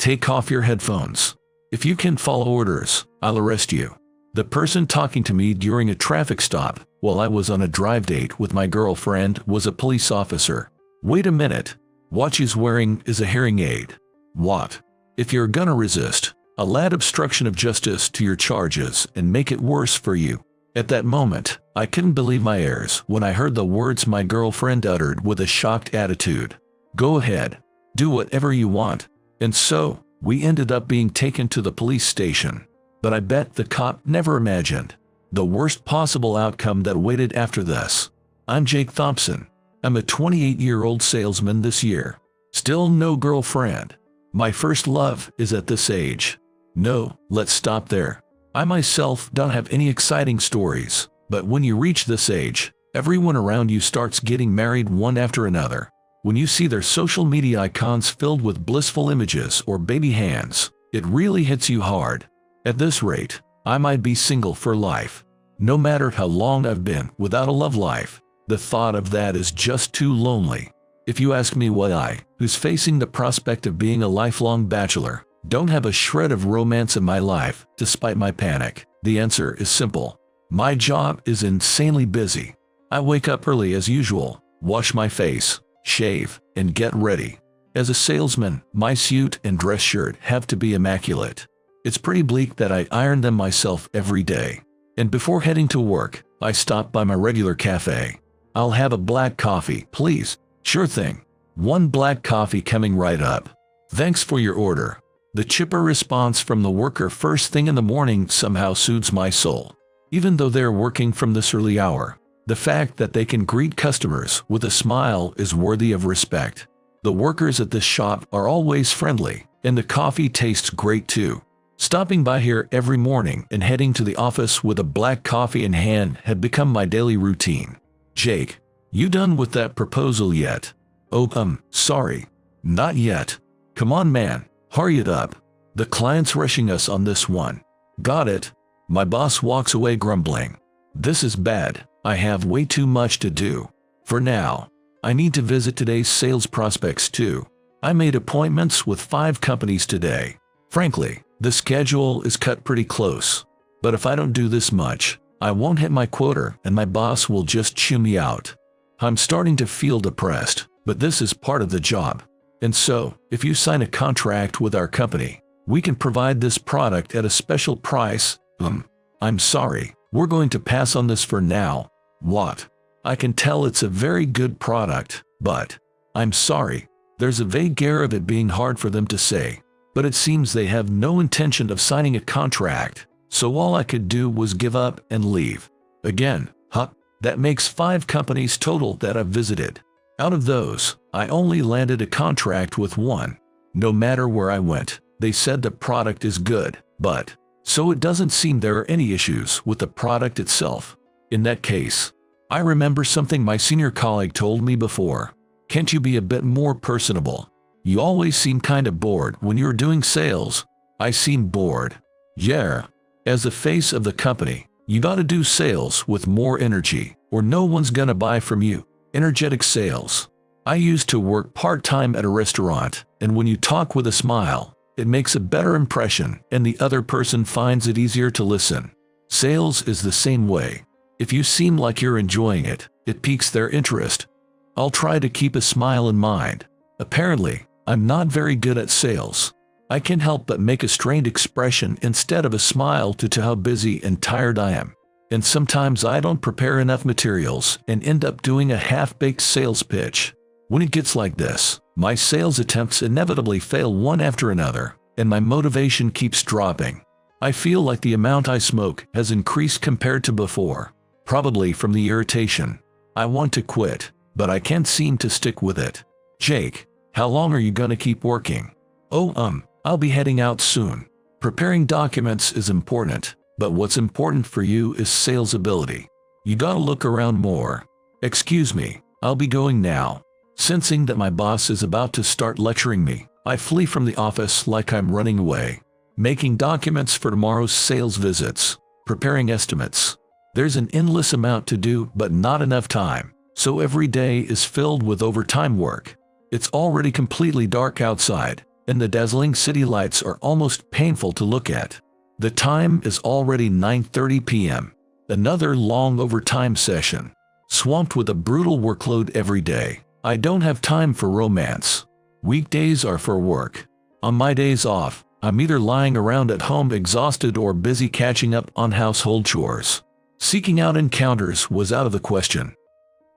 Take off your headphones. If you can't follow orders, I'll arrest you. The person talking to me during a traffic stop while I was on a drive date with my girlfriend was a police officer. Wait a minute. What she's wearing is a hearing aid. What? If you're gonna resist, I'll add obstruction of justice to your charges and make it worse for you. At that moment, I couldn't believe my ears when I heard the words my girlfriend uttered with a shocked attitude. Go ahead. Do whatever you want. And so, we ended up being taken to the police station. But I bet the cop never imagined the worst possible outcome that waited after this. I'm Jake Thompson. I'm a 28-year-old salesman this year. Still no girlfriend. My first love is at this age. No, let's stop there. I myself don't have any exciting stories, but when you reach this age, everyone around you starts getting married one after another. When you see their social media icons filled with blissful images or baby hands, it really hits you hard. At this rate, I might be single for life. No matter how long I've been without a love life, the thought of that is just too lonely. If you ask me why I, who's facing the prospect of being a lifelong bachelor, don't have a shred of romance in my life despite my panic, the answer is simple. My job is insanely busy. I wake up early as usual, wash my face, shave, and get ready. As a salesman, my suit and dress shirt have to be immaculate. It's pretty bleak that I iron them myself every day. And before heading to work, I stop by my regular cafe. I'll have a black coffee, please. Sure thing. One black coffee coming right up. Thanks for your order. The chipper response from the worker first thing in the morning somehow soothes my soul. Even though they're working from this early hour, the fact that they can greet customers with a smile is worthy of respect. The workers at this shop are always friendly, and the coffee tastes great too. Stopping by here every morning and heading to the office with a black coffee in hand had become my daily routine. Jake, you done with that proposal yet? Oh, sorry. Not yet. Come on, man. Hurry it up. The client's rushing us on this one. Got it. My boss walks away grumbling. This is bad. I have way too much to do. For now, I need to visit today's sales prospects too. I made appointments with 5 companies today. Frankly, the schedule is cut pretty close. But if I don't do this much, I won't hit my quota and my boss will just chew me out. I'm starting to feel depressed, but this is part of the job. And so, if you sign a contract with our company, we can provide this product at a special price. I'm sorry, we're going to pass on this for now. What? I can tell it's a very good product, but I'm sorry. There's a vague air of it being hard for them to say, but it seems they have no intention of signing a contract, so all I could do was give up and leave. Again, that makes 5 companies total that I've visited. Out of those, I only landed a contract with 1. No matter where I went, they said the product is good, but so it doesn't seem there are any issues with the product itself. In that case, I remember something my senior colleague told me before. Can't you be a bit more personable? You always seem kind of bored when you're doing sales. I seem bored. Yeah. As the face of the company, you gotta do sales with more energy, or no one's gonna buy from you. Energetic sales. I used to work part-time at a restaurant, and when you talk with a smile, it makes a better impression and the other person finds it easier to listen. Sales is the same way. If you seem like you're enjoying it, it piques their interest. I'll try to keep a smile in mind. Apparently, I'm not very good at sales. I can't help but make a strained expression instead of a smile due to how busy and tired I am. And sometimes I don't prepare enough materials and end up doing a half-baked sales pitch. When it gets like this, my sales attempts inevitably fail one after another, and my motivation keeps dropping. I feel like the amount I smoke has increased compared to before, probably from the irritation. I want to quit, but I can't seem to stick with it. Jake, how long are you gonna keep working? Oh, I'll be heading out soon. Preparing documents is important, but what's important for you is sales ability. You gotta look around more. Excuse me, I'll be going now. Sensing that my boss is about to start lecturing me, I flee from the office like I'm running away. Making documents for tomorrow's sales visits. Preparing estimates. There's an endless amount to do but not enough time, so every day is filled with overtime work. It's already completely dark outside, and the dazzling city lights are almost painful to look at. The time is already 9:30 p.m. Another long overtime session. Swamped with a brutal workload every day. I don't have time for romance. Weekdays are for work. On my days off, I'm either lying around at home exhausted or busy catching up on household chores. Seeking out encounters was out of the question.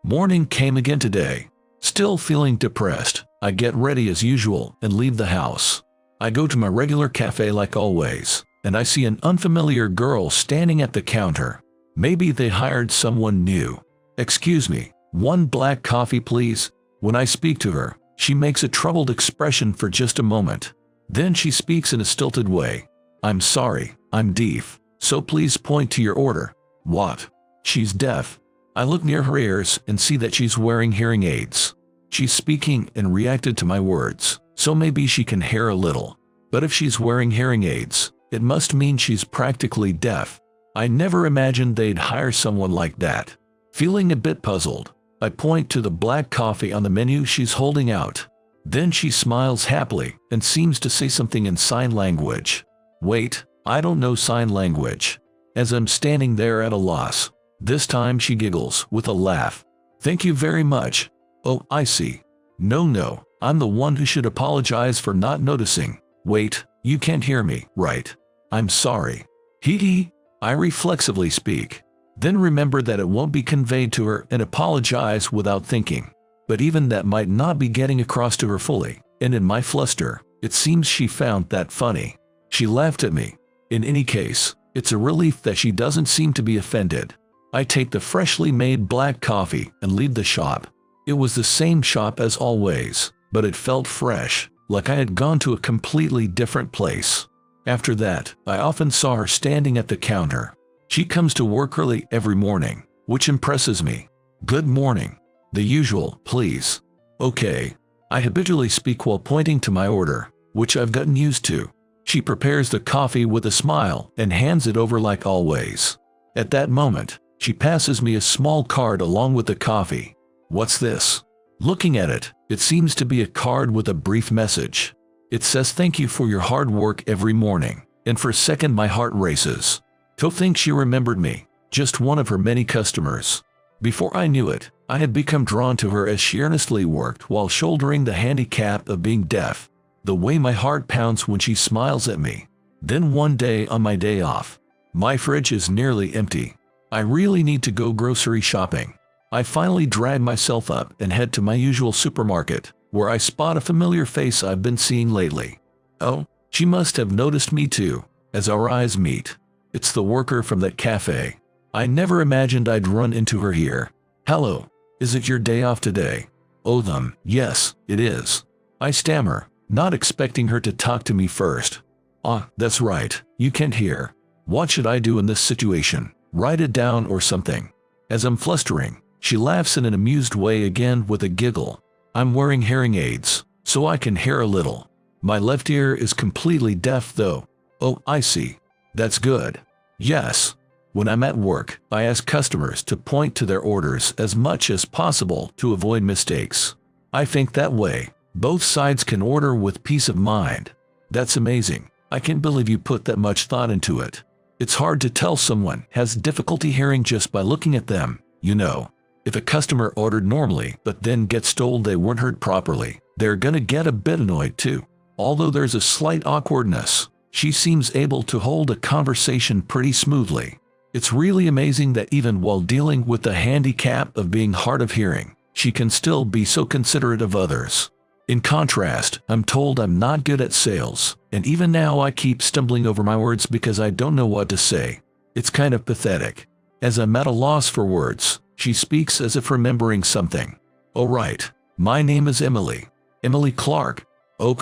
Morning came again today. Still feeling depressed, I get ready as usual and leave the house. I go to my regular cafe like always, and I see an unfamiliar girl standing at the counter. Maybe they hired someone new. "Excuse me, one black coffee please." When I speak to her, she makes a troubled expression for just a moment. Then she speaks in a stilted way. "I'm sorry, I'm deaf, so please point to your order." What? She's deaf. I look near her ears and see that she's wearing hearing aids. She's speaking and reacted to my words, so maybe she can hear a little. But if she's wearing hearing aids, it must mean she's practically deaf. I never imagined they'd hire someone like that. Feeling a bit puzzled, I point to the black coffee on the menu she's holding out. Then she smiles happily and seems to say something in sign language. Wait, I don't know sign language. As I'm standing there at a loss, this time she giggles with a laugh. "Thank you very much." "Oh, I see. No, I'm the one who should apologize for not noticing. Wait, you can't hear me, right? I'm sorry." Hee. I reflexively speak. Then remember that it won't be conveyed to her and apologize without thinking. But even that might not be getting across to her fully, and in my fluster, it seems she found that funny. She laughed at me. In any case, it's a relief that she doesn't seem to be offended. I take the freshly made black coffee and leave the shop. It was the same shop as always, but it felt fresh, like I had gone to a completely different place. After that, I often saw her standing at the counter. She comes to work early every morning, which impresses me. "Good morning." The usual, "Please." "Okay." I habitually speak while pointing to my order, which I've gotten used to. She prepares the coffee with a smile and hands it over like always. At that moment, she passes me a small card along with the coffee. "What's this?" Looking at it, it seems to be a card with a brief message. It says thank you for your hard work every morning, and for a second my heart races. To think she remembered me, just one of her many customers. Before I knew it, I had become drawn to her as she earnestly worked while shouldering the handicap of being deaf. The way my heart pounds when she smiles at me. Then one day on my day off, my fridge is nearly empty. I really need to go grocery shopping. I finally drag myself up and head to my usual supermarket, where I spot a familiar face I've been seeing lately. Oh, she must have noticed me too, as our eyes meet. It's the worker from that cafe. I never imagined I'd run into her here. "Hello, is it your day off today?" "Oh, yes, it is." I stammer, not expecting her to talk to me first. "Ah, that's right, you can't hear. What should I do in this situation? Write it down or something." As I'm flustering, she laughs in an amused way again with a giggle. "I'm wearing hearing aids, so I can hear a little. My left ear is completely deaf though." "Oh, I see. That's good." "Yes. When I'm at work, I ask customers to point to their orders as much as possible to avoid mistakes. I think that way, both sides can order with peace of mind." "That's amazing. I can't believe you put that much thought into it. It's hard to tell someone has difficulty hearing just by looking at them, you know. If a customer ordered normally but then gets told they weren't heard properly, they're gonna get a bit annoyed too. Although there's a slight awkwardness, she seems able to hold a conversation pretty smoothly. It's really amazing that even while dealing with the handicap of being hard of hearing, she can still be so considerate of others. In contrast, I'm told I'm not good at sales, and even now I keep stumbling over my words because I don't know what to say. It's kind of pathetic. As I'm at a loss for words, she speaks as if remembering something. "Oh right, my name is Emily. Emily Clark." "Oh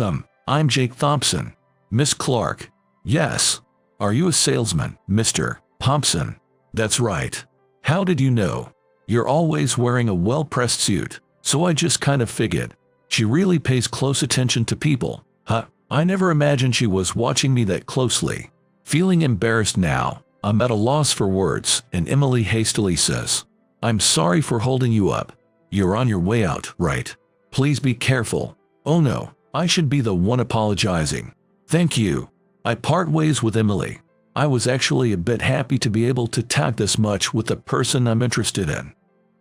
I'm Jake Thompson." "Miss Clark." "Yes." "Are you a salesman, Mr. Thompson?" "That's right." "How did you know?" "You're always wearing a well-pressed suit, so I just kind of figured." She really pays close attention to people. Huh, I never imagined she was watching me that closely. Feeling embarrassed now, I'm at a loss for words, and Emily hastily says, "I'm sorry for holding you up. You're on your way out, right? Please be careful." "Oh no, I should be the one apologizing. Thank you. I part ways with Emily. I was actually a bit happy to be able to talk this much with the person I'm interested in.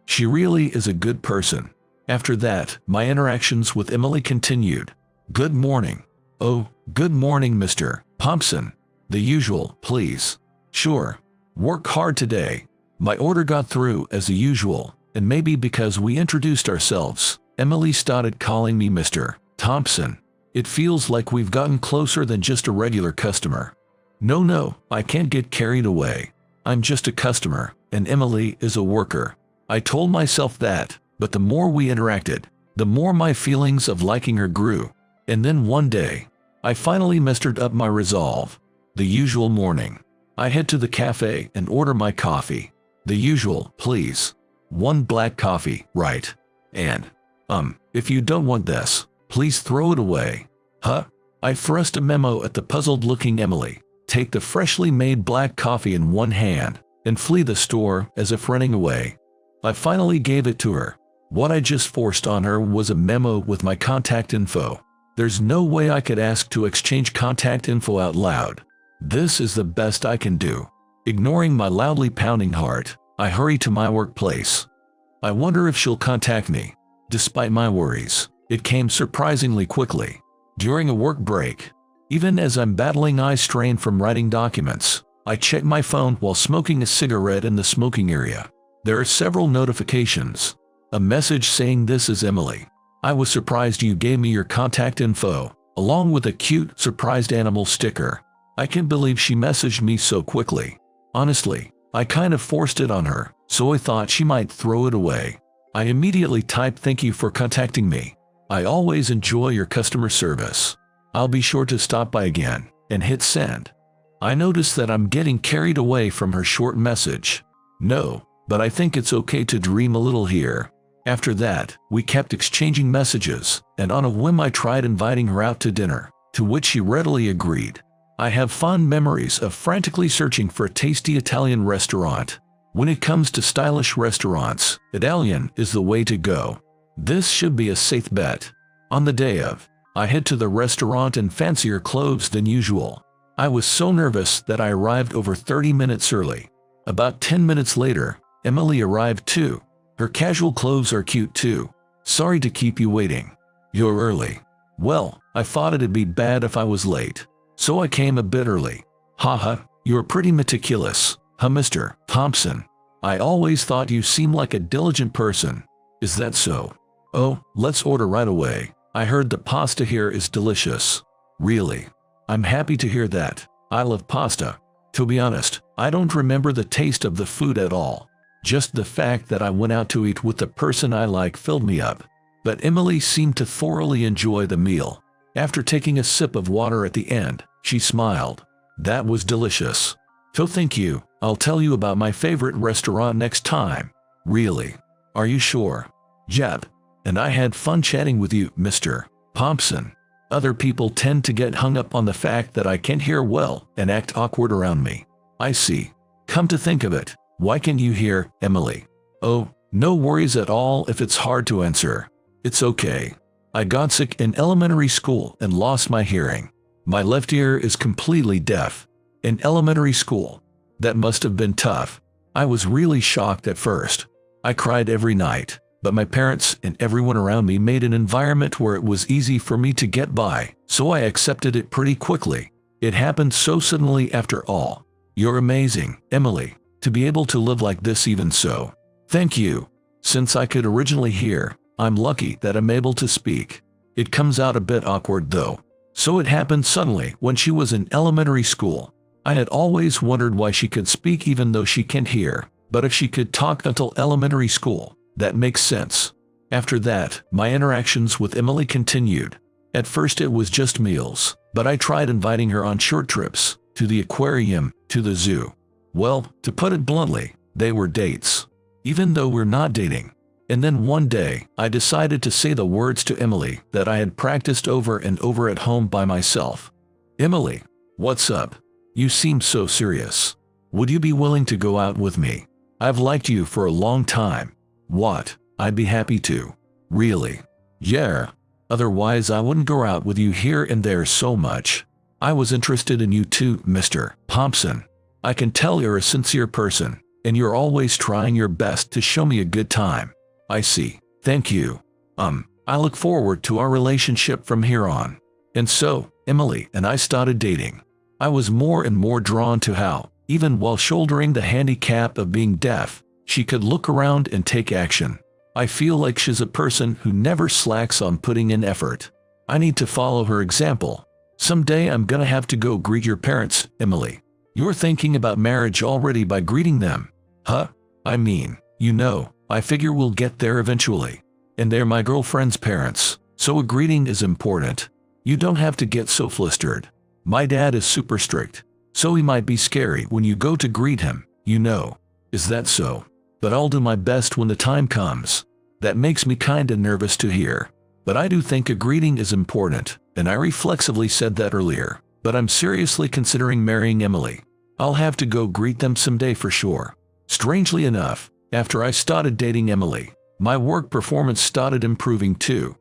She really is a good person. After that, my interactions with Emily continued. Good morning. Oh, good morning, Mr. Thompson. The usual, please. Sure. Work hard today. My order got through as the usual, and maybe because we introduced ourselves, Emily started calling me Mr. Thompson. It feels like we've gotten closer than just a regular customer. No, I can't get carried away. I'm just a customer, and Emily is a worker. I told myself that, but the more we interacted, the more my feelings of liking her grew. And then one day, I finally mustered up my resolve. The usual morning. I head to the cafe and order my coffee. The usual, please. 1 black coffee, right? And, if you don't want this, please throw it away. Huh? I thrust a memo at the puzzled-looking Emily, take the freshly made black coffee in one hand, and flee the store as if running away. I finally gave it to her. What I just forced on her was a memo with my contact info. There's no way I could ask to exchange contact info out loud. This is the best I can do. Ignoring my loudly pounding heart, I hurry to my workplace. I wonder if she'll contact me. Despite my worries, it came surprisingly quickly. During a work break, even as I'm battling eye strain from writing documents, I check my phone while smoking a cigarette in the smoking area. There are several notifications. A message saying this is Emily. I was surprised you gave me your contact info, along with a cute, surprised animal sticker. I can't believe she messaged me so quickly. Honestly, I kind of forced it on her, so I thought she might throw it away. I immediately typed thank you for contacting me. I always enjoy your customer service. I'll be sure to stop by again, and hit send. I notice that I'm getting carried away from her short message. No, but I think it's okay to dream a little here. After that, we kept exchanging messages, and on a whim I tried inviting her out to dinner, to which she readily agreed. I have fond memories of frantically searching for a tasty Italian restaurant. When it comes to stylish restaurants, Italian is the way to go. This should be a safe bet. On the day of, I head to the restaurant in fancier clothes than usual. I was so nervous that I arrived over 30 minutes early. About 10 minutes later, Emily arrived too. Her casual clothes are cute too. Sorry to keep you waiting. You're early. Well, I thought it'd be bad if I was late, so I came a bit early. Haha, you're pretty meticulous, huh, Mr. Thompson? I always thought you seemed like a diligent person. Is that so? Oh, let's order right away. I heard the pasta here is delicious. Really? I'm happy to hear that. I love pasta. To be honest, I don't remember the taste of the food at all. Just the fact that I went out to eat with the person I like filled me up. But Emily seemed to thoroughly enjoy the meal. After taking a sip of water at the end, she smiled. That was delicious. So thank you. I'll tell you about my favorite restaurant next time. Really? Are you sure? Yep. And I had fun chatting with you, Mr. Thompson. Other people tend to get hung up on the fact that I can't hear well and act awkward around me. I see. Come to think of it, why can't you hear, Emily? Oh, no worries at all if it's hard to answer. It's okay. I got sick in elementary school and lost my hearing. My left ear is completely deaf. In elementary school. That must have been tough. I was really shocked at first. I cried every night, but my parents and everyone around me made an environment where it was easy for me to get by, so I accepted it pretty quickly. It happened so suddenly after all. You're amazing, Emily, to be able to live like this even so. Thank you. Since I could originally hear, I'm lucky that I'm able to speak. It comes out a bit awkward though. So it happened suddenly when she was in elementary school. I had always wondered why she could speak even though she can't hear, but if she could talk until elementary school, that makes sense. After that, my interactions with Emily continued. At first it was just meals, but I tried inviting her on short trips, to the aquarium, to the zoo. Well, to put it bluntly, they were dates. Even though we're not dating. And then one day, I decided to say the words to Emily that I had practiced over and over at home by myself. Emily, what's up? You seem so serious. Would you be willing to go out with me? I've liked you for a long time. What? I'd be happy to. Really? Yeah. Otherwise I wouldn't go out with you here and there so much. I was interested in you too, Mr. Thompson. I can tell you're a sincere person, and you're always trying your best to show me a good time. I see. Thank you. I look forward to our relationship from here on. And so, Emily and I started dating. I was more and more drawn to how, even while shouldering the handicap of being deaf, she could look around and take action. I feel like she's a person who never slacks on putting in effort. I need to follow her example. Someday I'm gonna have to go greet your parents, Emily. You're thinking about marriage already by greeting them. Huh? I mean, I figure we'll get there eventually. And they're my girlfriend's parents, so a greeting is important. You don't have to get so flustered. My dad is super strict, so he might be scary when you go to greet him, Is that so? But I'll do my best when the time comes. That makes me kinda nervous to hear. But I do think a greeting is important, and I reflexively said that earlier. But I'm seriously considering marrying Emily. I'll have to go greet them someday for sure. Strangely enough, after I started dating Emily, my work performance started improving too.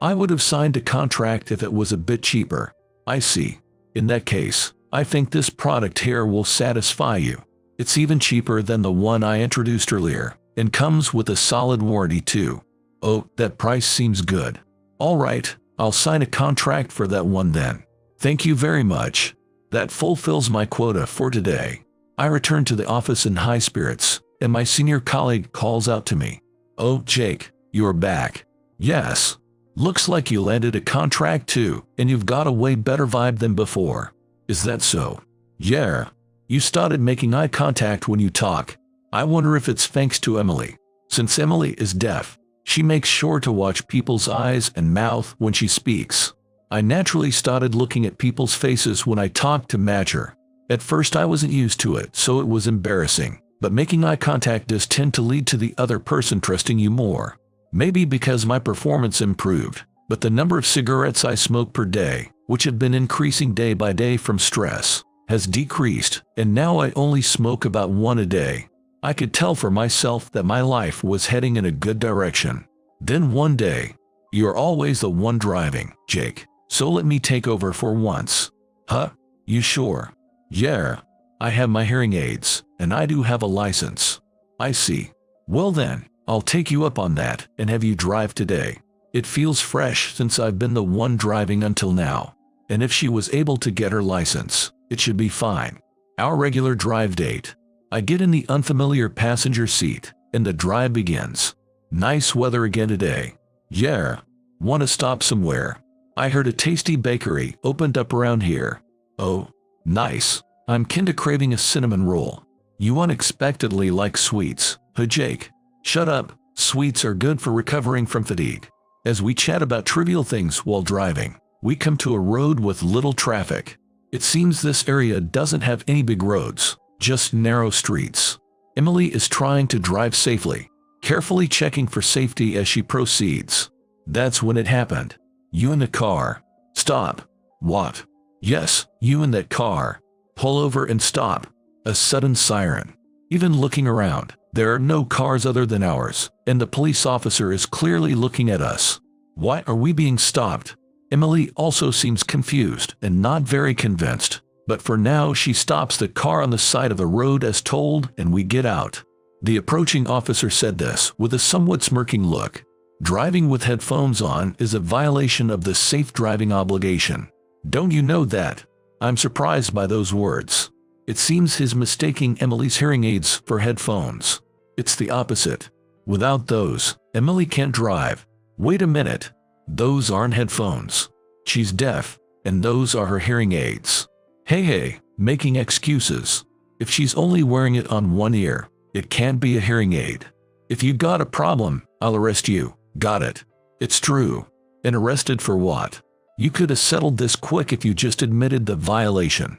I would have signed a contract if it was a bit cheaper. I see. In that case, I think this product here will satisfy you. It's even cheaper than the one I introduced earlier, and comes with a solid warranty too. Oh, that price seems good. Alright, I'll sign a contract for that one then. Thank you very much. That fulfills my quota for today. I return to the office in high spirits, and my senior colleague calls out to me. Oh, Jake, you're back. Yes. Looks like you landed a contract too, and you've got a way better vibe than before. Is that so? Yeah. You started making eye contact when you talk. I wonder if it's thanks to Emily. Since Emily is deaf, she makes sure to watch people's eyes and mouth when she speaks. I naturally started looking at people's faces when I talked to match her. At first I wasn't used to it, so it was embarrassing. But making eye contact does tend to lead to the other person trusting you more. Maybe because my performance improved, but the number of cigarettes I smoke per day, which had been increasing day by day from stress, has decreased, and now I only smoke about one a day. I could tell for myself that my life was heading in a good direction. Then one day, you're always the one driving, Jake, so let me take over for once. Huh? You sure? Yeah. I have my hearing aids, and I do have a license. I see. Well then, I'll take you up on that and have you drive today. It feels fresh since I've been the one driving until now. And if she was able to get her license, it should be fine. Our regular drive date. I get in the unfamiliar passenger seat, and the drive begins. Nice weather again today. Yeah. Want to stop somewhere? I heard a tasty bakery opened up around here. Oh, nice. I'm kinda craving a cinnamon roll. You unexpectedly like sweets, huh Jake? Shut up, sweets are good for recovering from fatigue. As we chat about trivial things while driving, we come to a road with little traffic. It seems this area doesn't have any big roads, just narrow streets. Emily is trying to drive safely, carefully checking for safety as she proceeds. That's when it happened. You in the car. Stop. What? Yes, you in that car. Pull over and stop. A sudden siren. Even looking around, there are no cars other than ours, and the police officer is clearly looking at us. Why are we being stopped? Emily also seems confused and not very convinced, but for now she stops the car on the side of the road as told, and we get out. The approaching officer said this with a somewhat smirking look. Driving with headphones on is a violation of the safe driving obligation. Don't you know that? I'm surprised by those words. It seems he's mistaking Emily's hearing aids for headphones. It's the opposite. Without those, Emily can't drive. Wait a minute. Those aren't headphones. She's deaf, and those are her hearing aids. Hey, making excuses. If she's only wearing it on one ear, it can't be a hearing aid. If you got a problem, I'll arrest you. Got it. It's true. And arrested for what? You could have settled this quick if you just admitted the violation.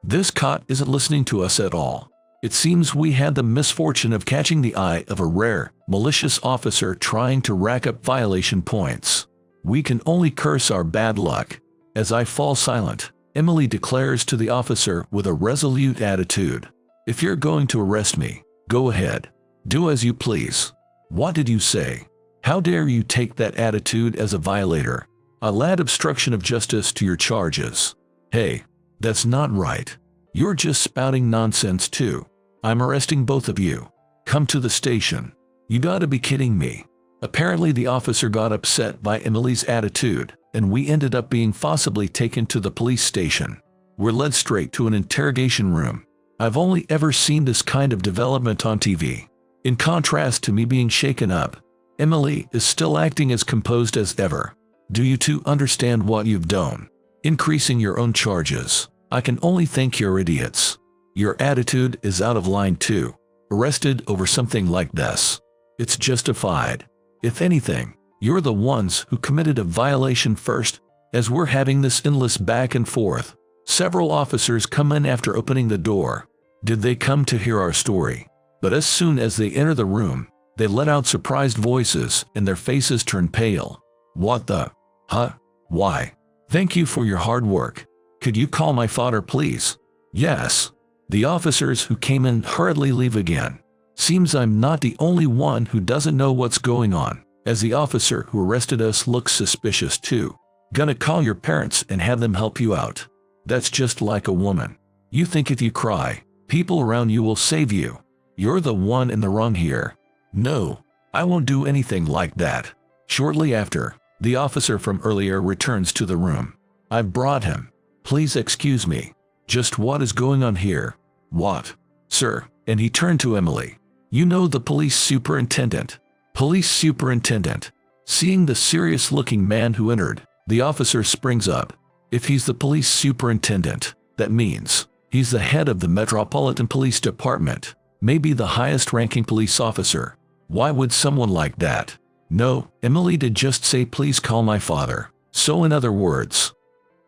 This cop isn't listening to us at all. It seems we had the misfortune of catching the eye of a rare, malicious officer trying to rack up violation points. We can only curse our bad luck. As I fall silent, Emily declares to the officer with a resolute attitude. If you're going to arrest me, go ahead. Do as you please. What did you say? How dare you take that attitude as a violator? I'll add obstruction of justice to your charges. Hey, that's not right. You're just spouting nonsense too. I'm arresting both of you. Come to the station. You gotta be kidding me. Apparently the officer got upset by Emily's attitude, and we ended up being forcibly taken to the police station. We're led straight to an interrogation room. I've only ever seen this kind of development on TV. In contrast to me being shaken up, Emily is still acting as composed as ever. Do you two understand what you've done? Increasing your own charges. I can only think you're idiots. Your attitude is out of line too. Arrested over something like this. It's justified. If anything, you're the ones who committed a violation first. As we're having this endless back and forth, several officers come in after opening the door. Did they come to hear our story? But as soon as they enter the room, they let out surprised voices and their faces turn pale. What the? Huh? Why? Thank you for your hard work. Could you call my father, please? Yes. The officers who came in hurriedly leave again. Seems I'm not the only one who doesn't know what's going on, as the officer who arrested us looks suspicious too. Gonna call your parents and have them help you out. That's just like a woman. You think if you cry, people around you will save you. You're the one in the wrong here. No, I won't do anything like that. Shortly after, the officer from earlier returns to the room. I've brought him. Please excuse me. Just what is going on here? What? Sir, and he turned to Emily. You know the police superintendent. Police superintendent. Seeing the serious-looking man who entered, the officer springs up. If he's the police superintendent, that means he's the head of the Metropolitan Police Department, maybe the highest-ranking police officer. Why would someone like that? No, Emily did just say please call my father. So in other words,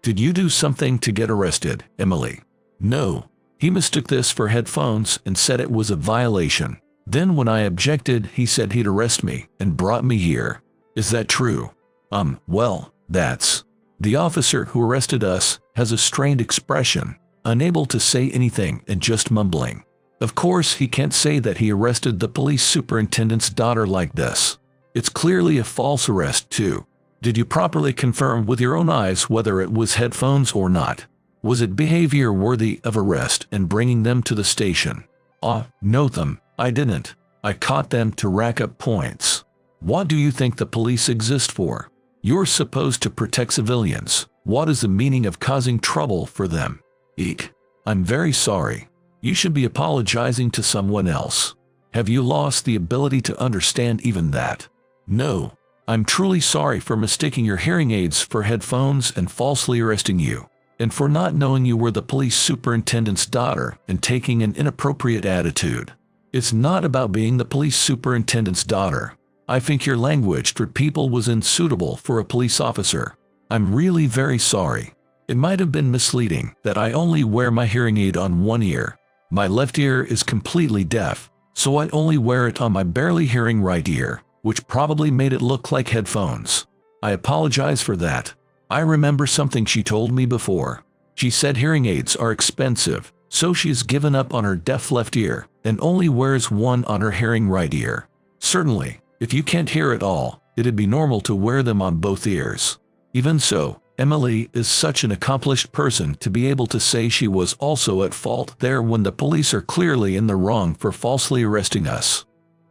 did you do something to get arrested, Emily? No. He mistook this for headphones and said it was a violation. Then when I objected, he said he'd arrest me and brought me here. Is that true? Well, that's... The officer who arrested us has a strained expression, unable to say anything and just mumbling. Of course, he can't say that he arrested the police superintendent's daughter like this. It's clearly a false arrest too. Did you properly confirm with your own eyes whether it was headphones or not? Was it behavior worthy of arrest and bringing them to the station? No, I didn't. I caught them to rack up points. What do you think the police exist for? You're supposed to protect civilians. What is the meaning of causing trouble for them? Eek. I'm very sorry. You should be apologizing to someone else. Have you lost the ability to understand even that? No. I'm truly sorry for mistaking your hearing aids for headphones and falsely arresting you, and for not knowing you were the police superintendent's daughter and taking an inappropriate attitude. It's not about being the police superintendent's daughter. I think your language toward people was unsuitable for a police officer. I'm really very sorry. It might have been misleading that I only wear my hearing aid on one ear. My left ear is completely deaf, so I only wear it on my barely hearing right ear, which probably made it look like headphones. I apologize for that. I remember something she told me before. She said hearing aids are expensive, so she's given up on her deaf left ear and only wears one on her hearing right ear. Certainly, if you can't hear at all, it'd be normal to wear them on both ears. Even so, Emily is such an accomplished person to be able to say she was also at fault there when the police are clearly in the wrong for falsely arresting us.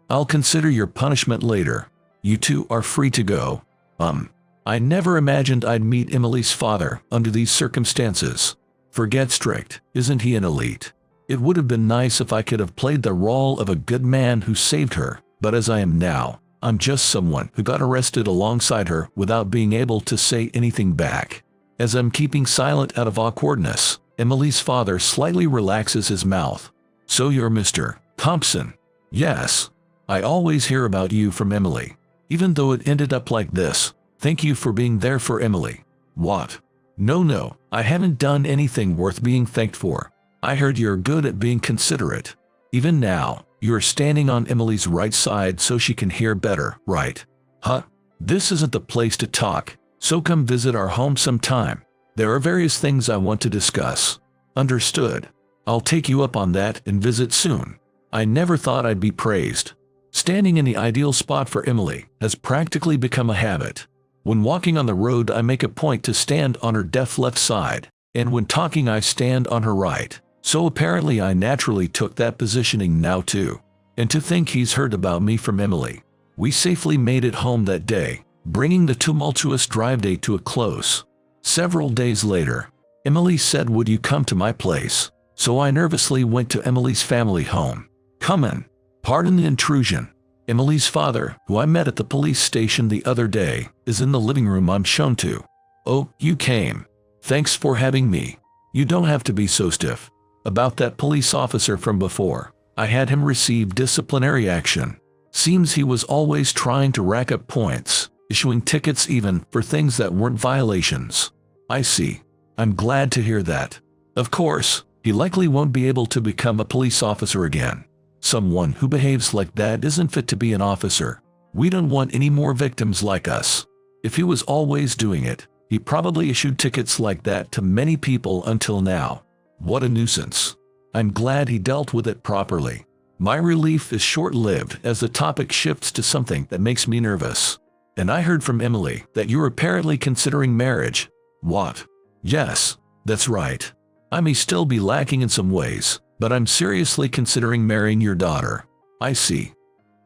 I'll consider your punishment later. You two are free to go. I never imagined I'd meet Emily's father under these circumstances. Forget strict, isn't he an elite? It would have been nice if I could have played the role of a good man who saved her, but as I am now, I'm just someone who got arrested alongside her without being able to say anything back. As I'm keeping silent out of awkwardness, Emily's father slightly relaxes his mouth. So you're Mr. Thompson? Yes. I always hear about you from Emily. Even though it ended up like this, thank you for being there for Emily. What? No, I haven't done anything worth being thanked for. I heard you're good at being considerate. Even now, you're standing on Emily's right side so she can hear better, right? Huh? This isn't the place to talk, so come visit our home sometime. There are various things I want to discuss. Understood. I'll take you up on that and visit soon. I never thought I'd be praised. Standing in the ideal spot for Emily has practically become a habit. When walking on the road, I make a point to stand on her deaf left side, and when talking I stand on her right. So apparently I naturally took that positioning now too. And to think he's heard about me from Emily. We safely made it home that day, bringing the tumultuous drive day to a close. Several days later, Emily said, "Would you come to my place?" So I nervously went to Emily's family home. "Come in. Pardon the intrusion." Emily's father, who I met at the police station the other day, is in the living room I'm shown to. "Oh, you came. Thanks for having me. You don't have to be so stiff. About that police officer from before, I had him receive disciplinary action. Seems he was always trying to rack up points, issuing tickets even for things that weren't violations." "I see. I'm glad to hear that. Of course, he likely won't be able to become a police officer again. Someone who behaves like that isn't fit to be an officer. We don't want any more victims like us. If he was always doing it, he probably issued tickets like that to many people until now. What a nuisance. I'm glad he dealt with it properly." My relief is short-lived as the topic shifts to something that makes me nervous. "And I heard from Emily that you're apparently considering marriage." "What?" "Yes, that's right. I may still be lacking in some ways, but I'm seriously considering marrying your daughter." "I see.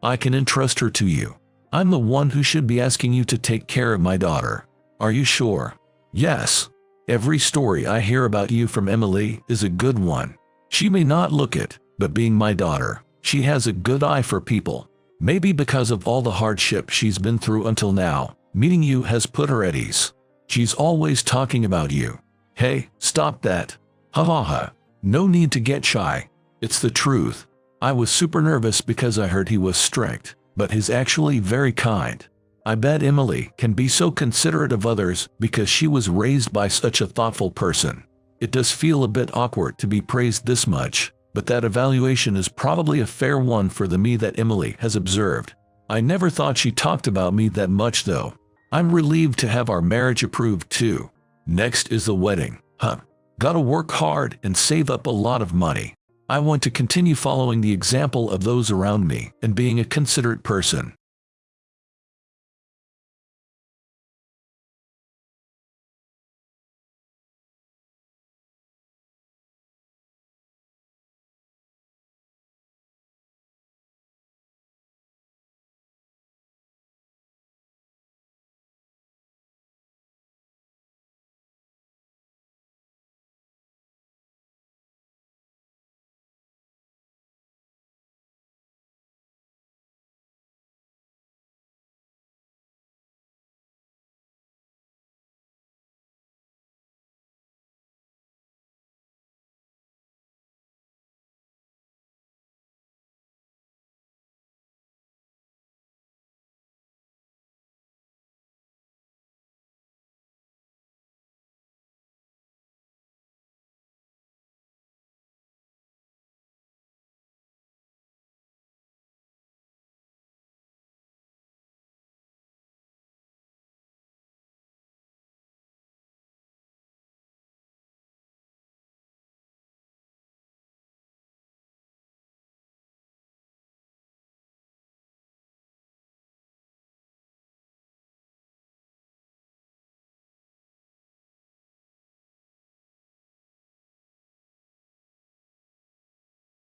I can entrust her to you. I'm the one who should be asking you to take care of my daughter." "Are you sure?" "Yes. Every story I hear about you from Emily is a good one. She may not look it, but being my daughter, she has a good eye for people. Maybe because of all the hardship she's been through until now, meeting you has put her at ease. She's always talking about you." "Hey, stop that. Ha ha ha. No need to get shy. It's the truth. I was super nervous because I heard he was strict, but he's actually very kind. I bet Emily can be so considerate of others because she was raised by such a thoughtful person. It does feel a bit awkward to be praised this much, but that evaluation is probably a fair one for the me that Emily has observed. I never thought she talked about me that much though. I'm relieved to have our marriage approved too. Next is the wedding. Gotta work hard and save up a lot of money. I want to continue following the example of those around me and being a considerate person.